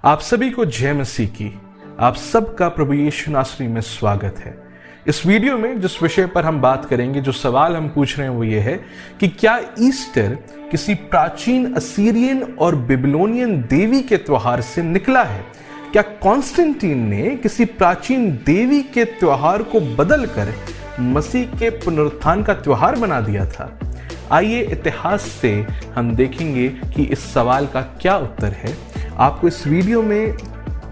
आप सभी को जय मसीह की। आप सबका प्रभु यीशु नासरी में स्वागत है। इस वीडियो में जिस विषय पर हम बात करेंगे, जो सवाल हम पूछ रहे हैं वो ये है कि क्या ईस्टर किसी प्राचीन असीरियन और बेबीलोनियन देवी के त्योहार से निकला है? क्या कॉन्स्टेंटीन ने किसी प्राचीन देवी के त्योहार को बदलकर मसीह के पुनरुत्थान का त्योहार बना दिया था? आइए इतिहास से हम देखेंगे कि इस सवाल का क्या उत्तर है। आपको इस वीडियो में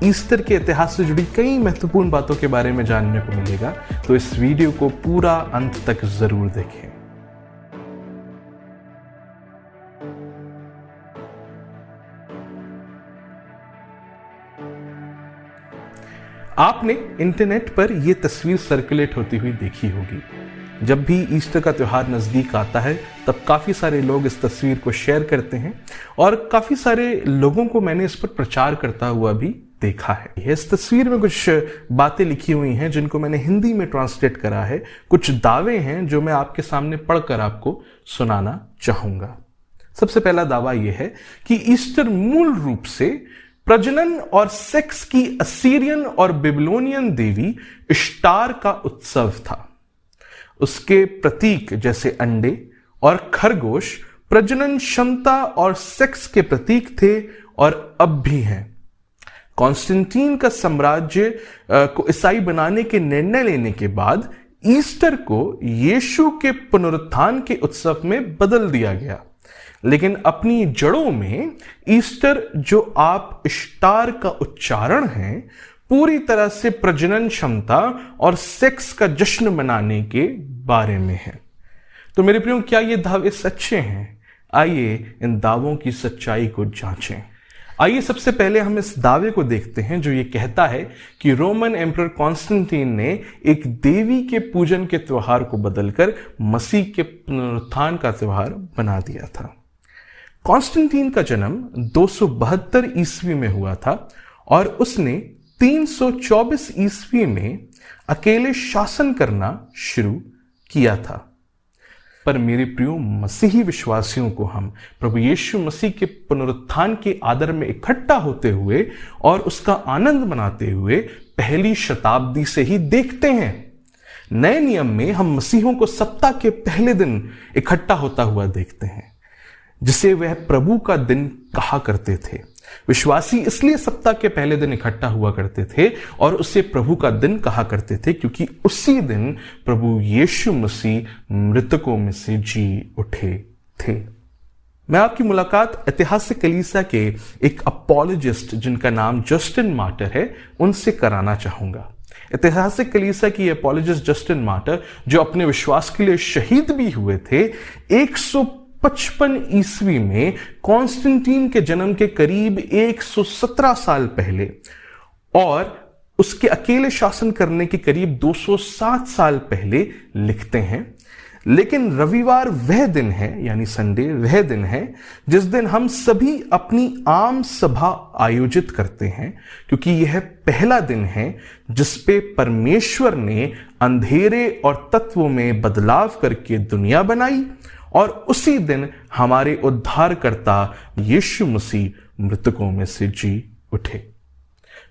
ईस्टर के इतिहास से जुड़ी कई महत्वपूर्ण बातों के बारे में जानने को मिलेगा, तो इस वीडियो को पूरा अंत तक जरूर देखें। आपने इंटरनेट पर यह तस्वीर सर्कुलेट होती हुई देखी होगी। जब भी ईस्टर का त्योहार नजदीक आता है तब काफी सारे लोग इस तस्वीर को शेयर करते हैं और काफी सारे लोगों को मैंने इस पर प्रचार करता हुआ भी देखा है। इस तस्वीर में कुछ बातें लिखी हुई हैं जिनको मैंने हिंदी में ट्रांसलेट करा है। कुछ दावे हैं जो मैं आपके सामने पढ़कर आपको सुनाना चाहूंगा। सबसे पहला दावा यह है कि ईस्टर मूल रूप से प्रजनन और सेक्स की असीरियन और बेबीलोनियन देवी इश्तार का उत्सव था। उसके प्रतीक जैसे अंडे और खरगोश प्रजनन क्षमता और सेक्स के प्रतीक थे और अब भी हैं। कॉन्स्टेंटीन का साम्राज्य को ईसाई बनाने के निर्णय लेने के बाद ईस्टर को यीशु के पुनरुत्थान के उत्सव में बदल दिया गया, लेकिन अपनी जड़ों में ईस्टर जो आप इश्तार का उच्चारण है पूरी तरह से प्रजनन क्षमता और सेक्स का जश्न मनाने के बारे में है। तो मेरे प्रियो, क्या ये दावे सच्चे हैं? आइए इन दावों की सच्चाई को जांचें। आइए सबसे पहले हम इस दावे को देखते हैं जो ये कहता है कि रोमन एम्परर कॉन्स्टेंटीन ने एक देवी के पूजन के त्योहार को बदलकर मसीह के पुनरुत्थान का त्योहार बना दिया था। कॉन्स्टेंटीन का जन्म 272 ईस्वी में हुआ था और उसने 324 ईस्वी में अकेले शासन करना शुरू किया था। पर मेरे प्रियो मसीही विश्वासियों को हम प्रभु यीशु मसीह के पुनरुत्थान के आदर में इकट्ठा होते हुए और उसका आनंद मनाते हुए पहली शताब्दी से ही देखते हैं। नए नियम में हम मसीहों को सप्ताह के पहले दिन इकट्ठा होता हुआ देखते हैं, जिसे वह प्रभु का दिन कहा करते थे। विश्वासी इसलिए सप्ताह के पहले दिन इकट्ठा हुआ करते थे और उसे प्रभु का दिन कहा करते थे क्योंकि उसी दिन प्रभु यीशु मसीह मृतकों में से जी उठे थे। मैं आपकी मुलाकात ऐतिहासिक कलीसिया के एक अपोलोजिस्ट जिनका नाम जस्टिन मार्टर है उनसे कराना चाहूंगा। ऐतिहासिक कलीसिया की अपोलोजिस्ट जस्टिन मार्टर, जो अपने विश्वास के लिए शहीद भी हुए थे, 155 ईस्वी में कॉन्स्टेंटीन के जन्म के करीब 117 साल पहले और उसके अकेले शासन करने के करीब 207 साल पहले लिखते हैं। लेकिन रविवार वह दिन है, यानी संडे वह दिन है जिस दिन हम सभी अपनी आम सभा आयोजित करते हैं, क्योंकि यह पहला दिन है जिस पे परमेश्वर ने अंधेरे और तत्वों में बदलाव करके दुनिया बनाई और उसी दिन हमारे उद्धारकर्ता यीशु मसीह मृतकों में से जी उठे।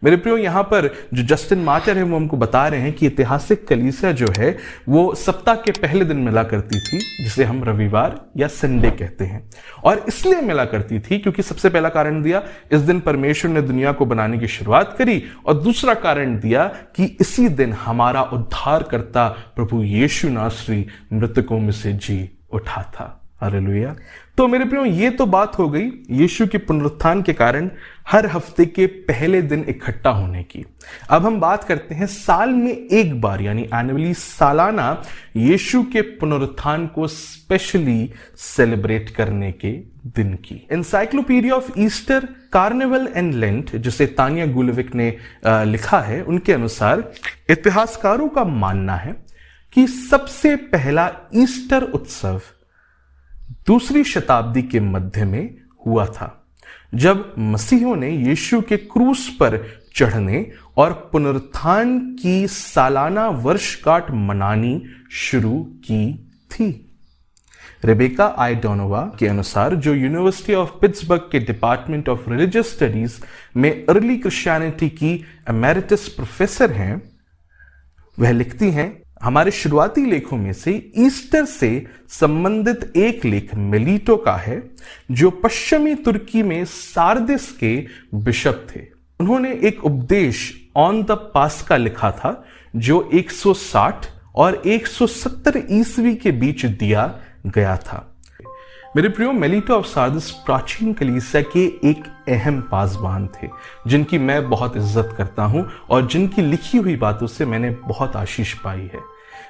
मेरे प्रियो, यहां पर जो जस्टिन मार्टर है वो हमको बता रहे हैं कि ऐतिहासिक कलीसिया जो है वो सप्ताह के पहले दिन मिला करती थी, जिसे हम रविवार या संडे कहते हैं। और इसलिए मिला करती थी क्योंकि सबसे पहला कारण दिया, इस दिन परमेश्वर ने दुनिया को बनाने की शुरुआत करी, और दूसरा कारण दिया कि इसी दिन हमारा उद्धारकर्ता प्रभु यीशु नासरी मृतकों में से जी उठा था। हालेलुया। तो मेरे प्रियो, ये तो बात हो गई यीशु के पुनरुत्थान के कारण हर हफ्ते के पहले दिन इकट्ठा होने की। अब हम बात करते हैं साल में एक बार, यानी एनुअली सालाना यीशु के पुनरुत्थान को स्पेशली सेलिब्रेट करने के दिन की। Encyclopedia of Easter, carnival and lent, जिसे तानिया गुलेविक ने लिखा है, उनके अनुसार इतिहासकारों का मानना है कि सबसे पहला ईस्टर उत्सव दूसरी शताब्दी के मध्य में हुआ था, जब मसीहों ने यीशु के क्रूस पर चढ़ने और पुनरुत्थान की सालाना वर्षगांठ मनानी शुरू की थी। रेबेका आई डोनोवा के अनुसार, जो यूनिवर्सिटी ऑफ पिट्सबर्ग के डिपार्टमेंट ऑफ रिलीजियस स्टडीज में अर्ली क्रिश्चियनिटी की एमेरिटस प्रोफेसर हैं, वह लिखती हैं, हमारे शुरुआती लेखों में से ईस्टर से संबंधित एक लेख मेलीटो का है, जो पश्चिमी तुर्की में सार्दिस के बिशप थे। उन्होंने एक उपदेश ऑन द पास्का लिखा था, जो 160 और 170 ईस्वी के बीच दिया गया था। मेरे प्रियो, मेलीटो ऑफ सार्दिस प्राचीन कलीसिया के एक अहम पासबान थे, जिनकी मैं बहुत इज्जत करता हूं और जिनकी लिखी हुई बातों से मैंने बहुत आशीष पाई है।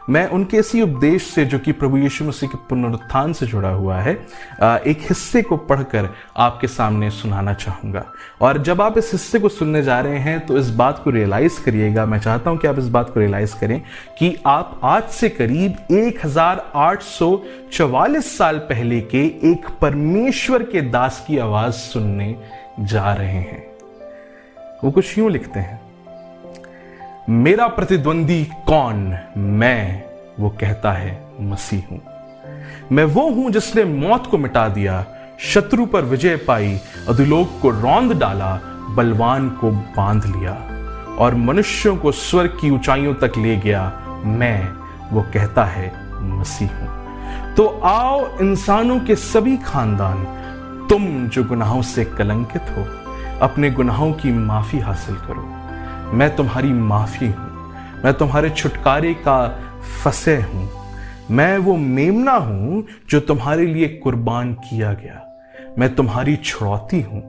मैं उनके इसी उपदेश से, जो कि प्रभु यीशु मसीह के पुनरुत्थान से जुड़ा हुआ है, एक हिस्से को पढ़कर आपके सामने सुनाना चाहूंगा। और जब आप इस हिस्से को सुनने जा रहे हैं तो इस बात को रियलाइज करिएगा, मैं चाहता हूं कि आप इस बात को रियलाइज करें कि आप आज से करीब 1844 साल पहले के एक परमेश्वर के दास की आवाज सुनने जा रहे हैं। वो कुछ यूं लिखते हैं, मेरा प्रतिद्वंदी कौन? मैं, वो कहता है, मसीह हूं। मैं वो हूं जिसने मौत को मिटा दिया, शत्रु पर विजय पाई, अधोलोक को रौंद डाला, बलवान को बांध लिया और मनुष्यों को स्वर्ग की ऊंचाइयों तक ले गया। मैं, वो कहता है, मसीह हूं। तो आओ इंसानों के सभी खानदान, तुम जो गुनाहों से कलंकित हो, अपने गुनाहों की माफी हासिल करो। मैं तुम्हारी माफी हूं, मैं तुम्हारे छुटकारे का फसह हूं। मैं वो मेमना हूं जो तुम्हारे लिए कुर्बान किया गया। मैं तुम्हारी छुड़ौती हूं,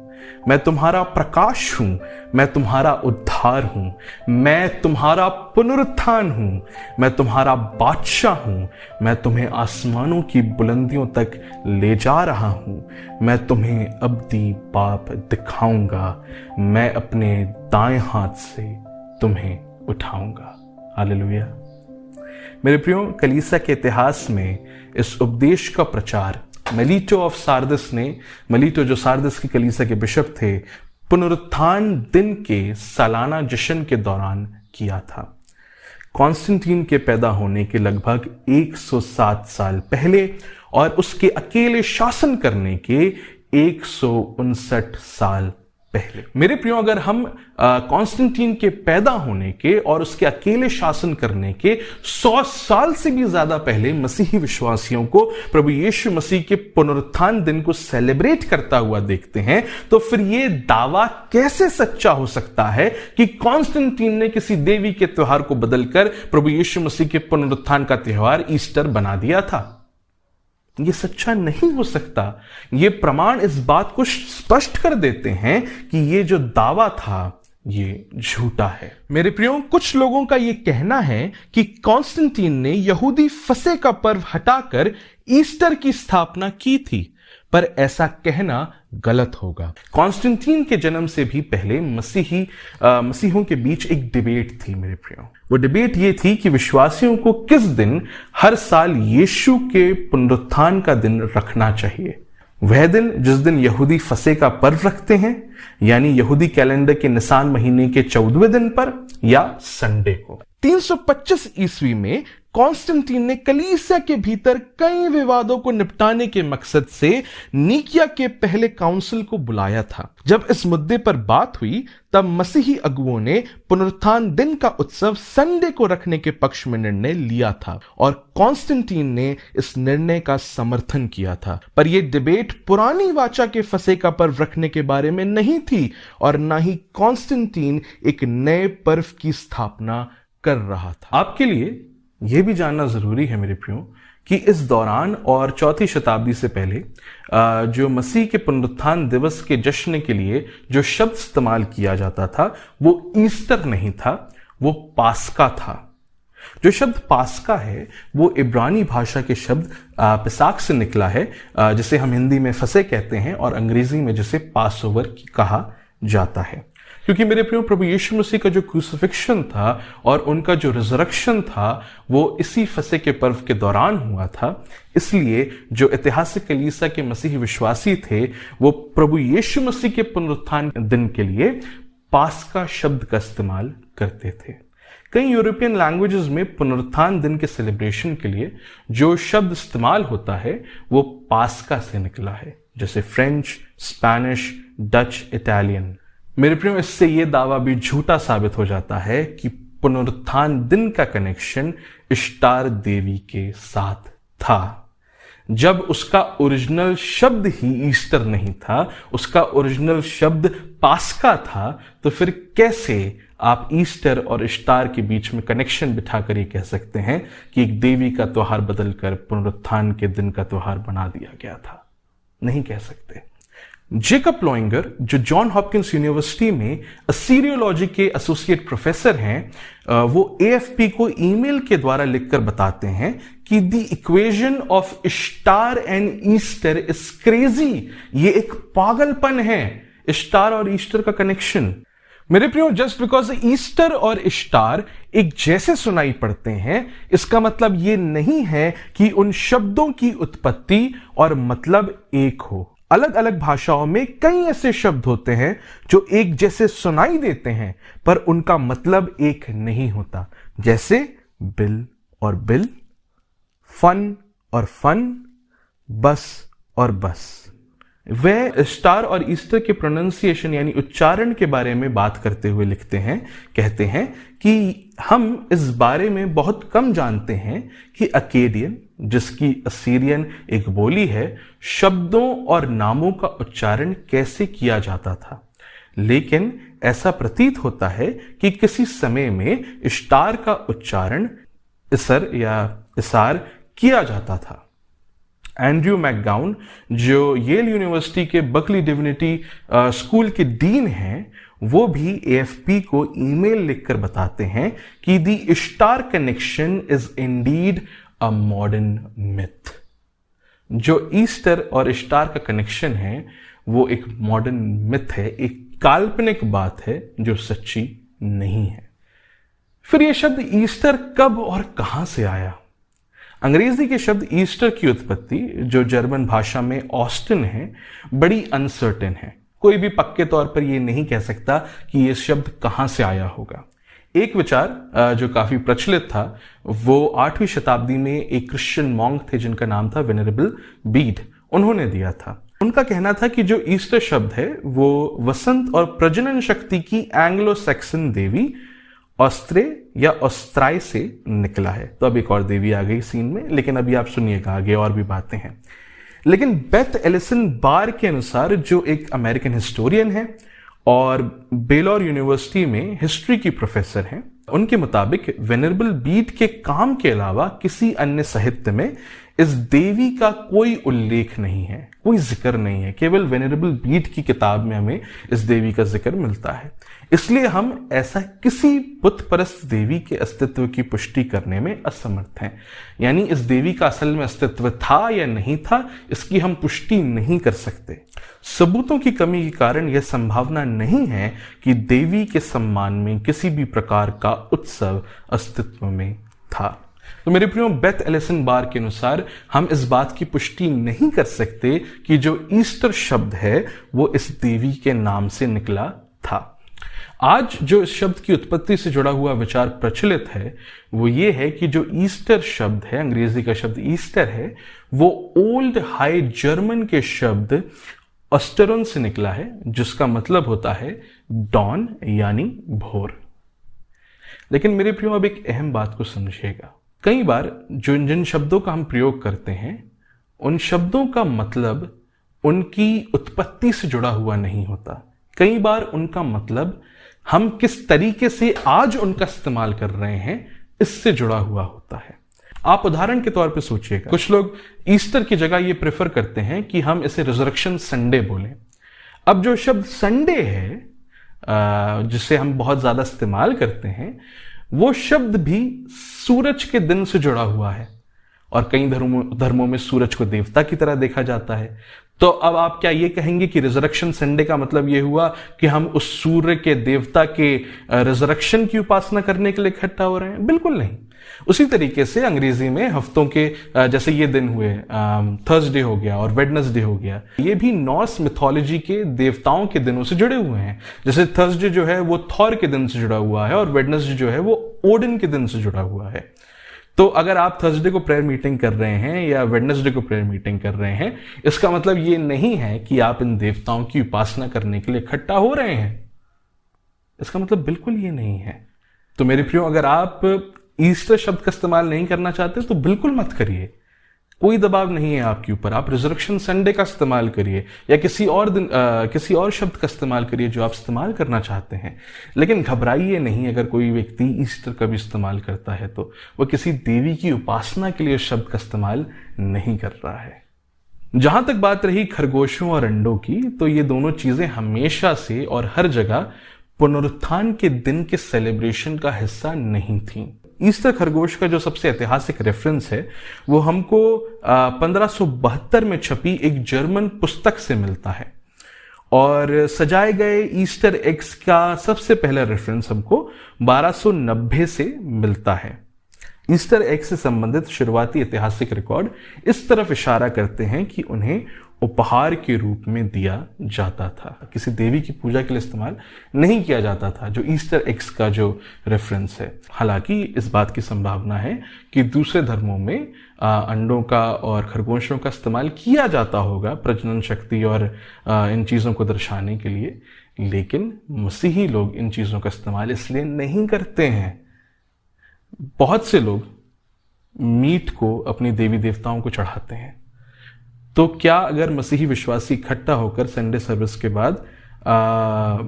मैं तुम्हारा प्रकाश हूं, मैं तुम्हारा उद्धार हूं, मैं तुम्हारा पुनरुत्थान हूं, मैं तुम्हारा बादशाह हूं। मैं तुम्हें आसमानों की बुलंदियों तक ले जा रहा हूं। मैं तुम्हें अब्दी बाप दिखाऊंगा। मैं अपने दाएं हाथ से तुम्हें उठाऊंगा। हालेलुया। मेरे प्रियो, कलीसिया के इतिहास में इस उपदेश का प्रचार मेलीटो ऑफ सार्दिस ने, मेलीटो जो सार्दिस की कलीसिया के बिशप थे, पुनरुत्थान दिन के सालाना जश्न के दौरान किया था। कॉन्स्टेंटीन के पैदा होने के लगभग 107 साल पहले और उसके अकेले शासन करने के 159 साल पहले। मेरे प्रियो, अगर हम कॉन्स्टेंटीन के पैदा होने के और उसके अकेले शासन करने के 100 साल से भी ज्यादा पहले मसीही विश्वासियों को प्रभु यीशु मसीह के पुनरुत्थान दिन को सेलिब्रेट करता हुआ देखते हैं, तो फिर यह दावा कैसे सच्चा हो सकता है कि कॉन्स्टेंटीन ने किसी देवी के त्योहार को बदलकर प्रभु यीशु मसीह के पुनरुत्थान का त्योहार ईस्टर बना दिया था? ये सच्चा नहीं हो सकता। ये प्रमाण इस बात को स्पष्ट कर देते हैं कि ये जो दावा था ये झूठा है। मेरे प्रियो, कुछ लोगों का ये कहना है कि कॉन्स्टेंटीन ने यहूदी फसह का पर्व हटाकर ईस्टर की स्थापना की थी, पर ऐसा कहना गलत होगा। कॉन्स्टेंटीन के जन्म से भी पहले मसीहों के बीच एक डिबेट थी मेरे प्रियो। वो डिबेट ये थी कि विश्वासियों को किस दिन हर साल यीशु के पुनरुत्थान का दिन रखना चाहिए। वह दिन जिस दिन यहूदी फसह का पर्व रखते हैं, यानी यहूदी कैलेंडर के निसान महीने के 14वें दिन पर, या संडे को। 325 ईस्वी में कॉन्स्टेंटीन ने कलीसिया के भीतर कई विवादों को निपटाने के मकसद से नीकिया के पहले काउंसिल को बुलाया था। जब इस मुद्दे पर बात हुई तब मसीही अगुओं ने पुनरुत्थान दिन का उत्सव संडे को रखने के पक्ष में निर्णय लिया था और कॉन्स्टेंटीन ने इस निर्णय का समर्थन किया था। पर यह डिबेट पुरानी वाचा के फसह का पर्व रखने के बारे में नहीं थी और ना ही कॉन्स्टेंटीन एक नए पर्व की स्थापना कर रहा था। आपके लिए यह भी जानना जरूरी है मेरे प्रियो कि इस दौरान और 4वीं शताब्दी से पहले जो मसीह के पुनरुत्थान दिवस के जश्न के लिए जो शब्द इस्तेमाल किया जाता था वो ईस्टर नहीं था, वो पास्का था। जो शब्द पास्का है वो इब्रानी भाषा के शब्द पिसाक से निकला है, जिसे हम हिंदी में फसह कहते हैं और अंग्रेजी में जिसे पास ओवर कहा जाता है। क्योंकि मेरे प्रियो, प्रभु यीशु मसीह का जो क्रूसिफिक्शन था और उनका जो रिजरेक्शन था वो इसी फसह के पर्व के दौरान हुआ था, इसलिए जो ऐतिहासिक कलीसिया के मसीही विश्वासी थे वो प्रभु यीशु मसीह के पुनरुत्थान दिन के लिए पास्का शब्द का इस्तेमाल करते थे। कई यूरोपियन लैंग्वेजेस में पुनरुत्थान दिन के सेलिब्रेशन के लिए जो शब्द इस्तेमाल होता है वो पास्का से निकला है, जैसे फ्रेंच, स्पेनिश, डच, इटालियन। मेरे प्रियो, इससे यह दावा भी झूठा साबित हो जाता है कि पुनरुत्थान दिन का कनेक्शन इश्तार देवी के साथ था, जब उसका ओरिजिनल शब्द ही ईस्टर नहीं था, उसका ओरिजिनल शब्द पास्का था। तो फिर कैसे आप ईस्टर और इश्तार के बीच में कनेक्शन बिठाकर ये कह सकते हैं कि एक देवी का त्योहार बदलकर पुनरुत्थान के दिन का त्योहार बना दिया गया था? नहीं कह सकते। जेकब लोइंगर, जो जॉन हॉपकिंस यूनिवर्सिटी में असीरियोलॉजी के एसोसिएट प्रोफेसर हैं, वो एएफपी को ईमेल के द्वारा लिखकर बताते हैं कि the equation of इश्तार and Easter is crazy. ये एक पागलपन है, इश्तार और ईस्टर का कनेक्शन। मेरे प्रियो, जस्ट बिकॉज ईस्टर और इश्तार एक जैसे सुनाई पड़ते हैं, इसका मतलब ये नहीं है कि उन शब्दों की उत्पत्ति और मतलब एक हो। अलग अलग भाषाओं में कई ऐसे शब्द होते हैं जो एक जैसे सुनाई देते हैं पर उनका मतलब एक नहीं होता, जैसे बिल और बिल, फन और फन, बस और बस। वह स्टार और ईस्टर के प्रोनाउंसिएशन यानी उच्चारण के बारे में बात करते हुए लिखते हैं, कहते हैं कि हम इस बारे में बहुत कम जानते हैं कि अकेडियन, जिसकी असीरियन एक बोली है, शब्दों और नामों का उच्चारण कैसे किया जाता था। लेकिन ऐसा प्रतीत होता है कि किसी समय में इश्तार का उच्चारण इसर या इसार किया जाता था। एंड्रयू मैकगाउन, जो येल यूनिवर्सिटी के बकली डिविनिटी स्कूल के डीन हैं, वो भी एएफपी को ईमेल लिखकर बताते हैं कि the इश्तार connection is indeed a modern myth. जो ईस्टर और इश्तार का कनेक्शन है वो एक मॉडर्न मिथ है, एक काल्पनिक बात है जो सच्ची नहीं है। फिर यह शब्द ईस्टर कब और कहां से आया? अंग्रेजी के शब्द ईस्टर की उत्पत्ति, जो जर्मन भाषा में ऑस्टिन है, बड़ी अनसर्टेन है। कोई भी पक्के तौर पर यह नहीं कह सकता कि यह शब्द कहां से आया होगा। एक विचार जो काफी प्रचलित था वो 8वीं शताब्दी में एक क्रिश्चियन मॉन्क थे जिनका नाम था वेनरेबल बीड, उन्होंने दिया था। उनका कहना था कि जो ईस्टर शब्द है वो वसंत और प्रजनन शक्ति की एंग्लो सैक्सन देवी ऑस्त्रे या ऑस्त्राय से निकला है। तो अब एक और देवी आ गई सीन में, लेकिन अभी आप सुनिएगा, आगे और भी बातें हैं। लेकिन बेथ एलिसन बार के अनुसार, जो एक अमेरिकन हिस्टोरियन है और बेलोर यूनिवर्सिटी में हिस्ट्री की प्रोफेसर हैं, उनके मुताबिक वेनरेबल बीड के काम के अलावा किसी अन्य साहित्य में इस देवी का कोई उल्लेख नहीं है, कोई जिक्र नहीं है। केवल वेनरेबल बीड की किताब में हमें इस देवी का जिक्र मिलता है। इसलिए हम ऐसा किसी बुत परस्त देवी के अस्तित्व की पुष्टि करने में असमर्थ हैं। यानी इस देवी का असल में अस्तित्व था या नहीं था, इसकी हम पुष्टि नहीं कर सकते। सबूतों की कमी के कारण यह संभावना नहीं है कि देवी के सम्मान में किसी भी प्रकार का उत्सव अस्तित्व में था। तो मेरे प्रियो, बेथ एलिसन बार के अनुसार हम इस बात की पुष्टि नहीं कर सकते कि जो ईस्टर शब्द है वो इस देवी के नाम से निकला था। आज जो इस शब्द की उत्पत्ति से जुड़ा हुआ विचार प्रचलित है वो ये है कि जो ईस्टर शब्द है, अंग्रेजी का शब्द ईस्टर है, वो ओल्ड हाई जर्मन के शब्द ऑस्टरन से निकला है, जिसका मतलब होता है डॉन यानी भोर। लेकिन मेरे प्रियो, अब एक अहम बात को समझिएगा। कई बार जो जिन शब्दों का हम प्रयोग करते हैं उन शब्दों का मतलब उनकी उत्पत्ति से जुड़ा हुआ नहीं होता। कई बार उनका मतलब हम किस तरीके से आज उनका इस्तेमाल कर रहे हैं इससे जुड़ा हुआ होता है। आप उदाहरण के तौर पे सोचिएगा, कुछ लोग ईस्टर की जगह ये प्रेफर करते हैं कि हम इसे रिजरेक्शन संडे बोलें। अब जो शब्द संडे है जिसे हम बहुत ज्यादा इस्तेमाल करते हैं, वो शब्द भी सूरज के दिन से जुड़ा हुआ है और कई धर्मों में सूरज को देवता की तरह देखा जाता है। तो अब आप क्या ये कहेंगे कि रिजरेक्शन संडे का मतलब ये हुआ कि हम उस सूर्य के देवता के रिजरेक्शन की उपासना करने के लिए इकट्ठा हो रहे हैं? बिल्कुल नहीं। उसी तरीके से अंग्रेजी में हफ्तों के जैसे ये दिन हुए, थर्सडे हो गया और वेडनेसडे हो गया, ये भी नॉर्स मिथोलॉजी के देवताओं के दिनों से जुड़े हुए हैं। जैसे थर्सडे जो है वो थॉर के दिन से जुड़ा हुआ है और वेडनेसडे जो है वो ओडिन के दिन से जुड़ा हुआ है। तो अगर आप थर्सडे को प्रेयर मीटिंग कर रहे हैं या वेडनेसडे को प्रेयर मीटिंग कर रहे हैं, इसका मतलब ये नहीं है कि आप इन देवताओं की उपासना करने के लिए इकट्ठा हो रहे हैं। इसका मतलब बिल्कुल ये नहीं है। तो मेरे प्रियो, अगर आप ईस्टर शब्द का इस्तेमाल नहीं करना चाहते तो बिल्कुल मत करिए, कोई दबाव नहीं है आपके ऊपर। आप रिजरेक्शन संडे का इस्तेमाल करिए या किसी और दिन किसी और शब्द का इस्तेमाल करिए जो आप इस्तेमाल करना चाहते हैं। लेकिन घबराइए नहीं अगर कोई व्यक्ति ईस्टर का भी इस्तेमाल करता है तो वह किसी देवी की उपासना के लिए उस शब्द का इस्तेमाल नहीं कर रहा है। जहां तक बात रही खरगोशों और अंडों की, तो ये दोनों चीजें हमेशा से और हर जगह पुनरुत्थान के दिन के सेलिब्रेशन का हिस्सा नहीं थी। ईस्टर खरगोश का जो सबसे ऐतिहासिक रेफरेंस है वो हमको 1572 में छपी एक जर्मन पुस्तक से मिलता है और सजाए गए ईस्टर एग्स का सबसे पहला रेफरेंस हमको 1290 से मिलता है। ईस्टर एग से संबंधित शुरुआती ऐतिहासिक रिकॉर्ड इस तरफ इशारा करते हैं कि उन्हें उपहार के रूप में दिया जाता था, किसी देवी की पूजा के लिए इस्तेमाल नहीं किया जाता था, जो ईस्टर एग्स का जो रेफरेंस है। हालांकि इस बात की संभावना है कि दूसरे धर्मों में अंडों का और खरगोशों का इस्तेमाल किया जाता होगा प्रजनन शक्ति और इन चीज़ों को दर्शाने के लिए, लेकिन मसीही लोग इन चीज़ों का इस्तेमाल इसलिए नहीं करते हैं। बहुत से लोग मीट को अपनी देवी देवताओं को चढ़ाते हैं। तो क्या अगर मसीही विश्वासी इकट्ठा होकर संडे सर्विस के बाद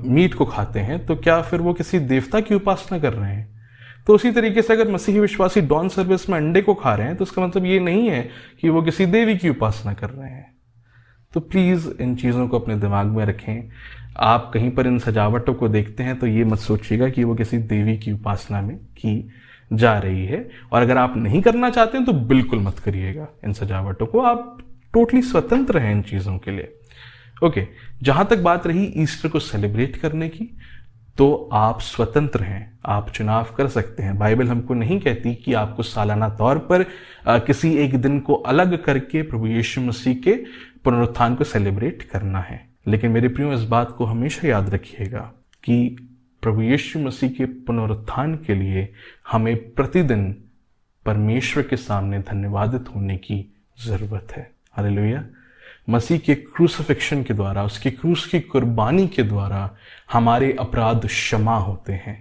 मीट को खाते हैं तो क्या फिर वो किसी देवता की उपासना कर रहे हैं? तो उसी तरीके से अगर मसीही विश्वासी डॉन सर्विस में अंडे को खा रहे हैं तो इसका मतलब ये नहीं है कि वो किसी देवी की उपासना कर रहे हैं। तो प्लीज इन चीजों को अपने दिमाग में रखें। आप कहीं पर इन सजावटों को देखते हैं तो ये मत सोचिएगा कि वो किसी देवी की उपासना में की जा रही है, और अगर आप नहीं करना चाहते हैं तो बिल्कुल मत करिएगा इन सजावटों को। आप टोटली स्वतंत्र हैं इन चीजों के लिए। ओके, जहां तक बात रही ईस्टर को सेलिब्रेट करने की, तो आप स्वतंत्र हैं, आप चुनाव कर सकते हैं। बाइबल हमको नहीं कहती कि आपको सालाना तौर पर किसी एक दिन को अलग करके प्रभु यीशु मसीह के पुनरुत्थान को सेलिब्रेट करना है। लेकिन मेरे प्रियो, इस बात को हमेशा याद रखिएगा कि प्रभु यीशु मसीह के पुनरुत्थान के लिए हमें प्रतिदिन परमेश्वर के सामने धन्यवादित होने की जरूरत है। हालेलुया। मसीह के क्रूसिफिक्शन के द्वारा, उसके क्रूस की कुर्बानी के द्वारा हमारे अपराध क्षमा होते हैं।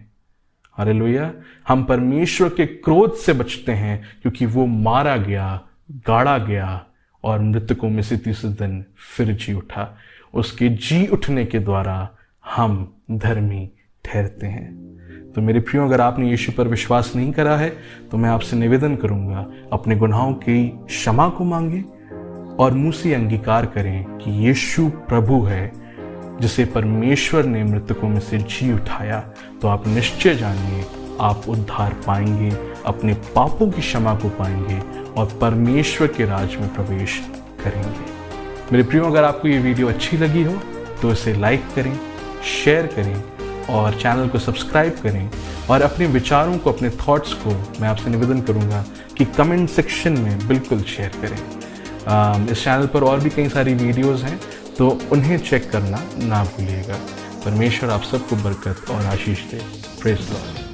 हालेलुया। हम परमेश्वर के क्रोध से बचते हैं क्योंकि वो मारा गया, गाड़ा गया और मृतकों में से तीसरे दिन फिर जी उठा। उसके जी उठने के द्वारा हम धर्मी ठहरते हैं। तो मेरे प्रियो, अगर आपने यीशु पर विश्वास नहीं करा है तो मैं आपसे निवेदन करूंगा, अपने गुनाहों की क्षमा को मांगे और मुंह से अंगीकार करें कि यीशु प्रभु है, जिसे परमेश्वर ने मृतकों में से जी उठाया। तो आप निश्चय जानिए, आप उद्धार पाएंगे, अपने पापों की क्षमा को पाएंगे और परमेश्वर के राज में प्रवेश करेंगे। मेरे प्रियो, अगर आपको ये वीडियो अच्छी लगी हो तो इसे लाइक करें, शेयर करें और चैनल को सब्सक्राइब करें, और अपने विचारों को, अपने थॉट्स को मैं आपसे निवेदन करूंगा कि कमेंट सेक्शन में बिल्कुल शेयर करें। इस चैनल पर और भी कई सारी वीडियोस हैं, तो उन्हें चेक करना ना भूलिएगा। परमेश्वर आप सबको बरकत और आशीष दे। Praise the Lord.